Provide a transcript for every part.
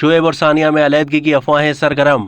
شعیب اور ثانیہ میں علیحدگی کی افواہیں سرگرم۔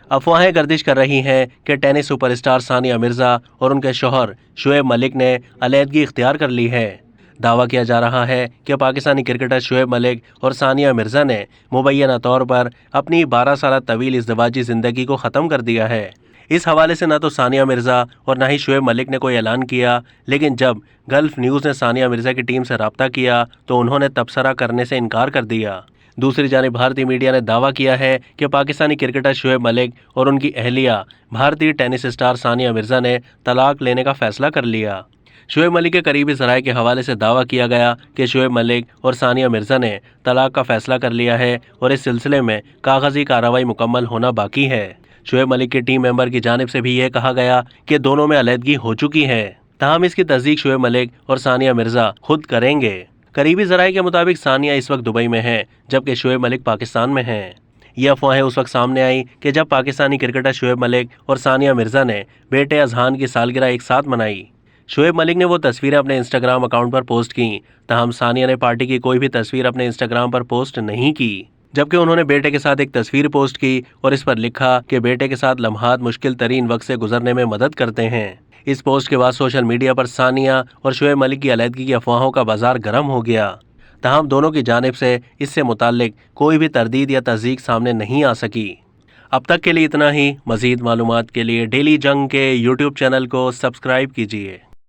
افواہیں گردش کر رہی ہیں کہ tennis super star Sania Mirza اور ان کے شوہر شعیب ملک نے علیحدگی اختیار کر لی ہے۔ دعویٰ کیا جا رہا ہے کہ پاکستانی کرکٹر شعیب ملک اور ثانیہ مرزا نے مبینہ طور پر اپنی 12 سالہ طویل ازدواجی زندگی کو ختم کر دیا ہے۔ اس حوالے سے نہ تو ثانیہ مرزا اور نہ ہی شعیب ملک نے کوئی اعلان کیا، لیکن جب گلف نیوز نے ثانیہ مرزا کی ٹیم سے رابطہ کیا تو انہوں نے تبصرہ کرنے سے انکار کر دیا۔ دوسری جانب بھارتی میڈیا نے دعویٰ کیا ہے کہ پاکستانی کرکٹر شعیب ملک اور ان کی اہلیہ بھارتی ٹینس اسٹار ثانیہ مرزا نے طلاق لینے کا فیصلہ کر لیا۔ شعیب ملک کے قریبی ذرائع کے حوالے سے دعویٰ کیا گیا کہ شعیب ملک اور ثانیہ مرزا نے طلاق کا فیصلہ کر لیا ہے اور اس سلسلے میں کاغذی کارروائی مکمل ہونا باقی ہے۔ شعیب ملک کے ٹیم ممبر کی جانب سے بھی یہ کہا گیا کہ دونوں میں علیحدگی ہو چکی ہے، تاہم اس کی تصدیق شعیب ملک اور ثانیہ مرزا خود کریں گے۔ قریبی ذرائع کے مطابق ثانیہ اس وقت دبئی میں ہیں جبکہ شعیب ملک پاکستان میں ہیں۔ یہ افواہیں اس وقت سامنے آئیں کہ جب پاکستانی کرکٹر شعیب ملک اور ثانیہ مرزا نے بیٹے اذہان کی سالگرہ ایک ساتھ منائی۔ شعیب ملک نے وہ تصویریں اپنے انسٹاگرام اکاؤنٹ پر پوسٹ کیں، تاہم ثانیہ نے پارٹی کی کوئی بھی تصویر اپنے انسٹاگرام پر پوسٹ نہیں کی، جبکہ انہوں نے بیٹے کے ساتھ ایک تصویر پوسٹ کی اور اس پر لکھا کہ بیٹے کے ساتھ لمحات مشکل ترین وقت سے گزرنے میں مدد کرتے ہیں۔ اس پوسٹ کے بعد سوشل میڈیا پر ثانیہ اور شعیب ملک کی علیحدگی کی افواہوں کا بازار گرم ہو گیا، تاہم دونوں کی جانب سے اس سے متعلق کوئی بھی تردید یا تصدیق سامنے نہیں آ سکی۔ اب تک کے لیے اتنا ہی۔ مزید معلومات کے لیے ڈیلی جنگ کے یوٹیوب چینل کو سبسکرائب کیجیے۔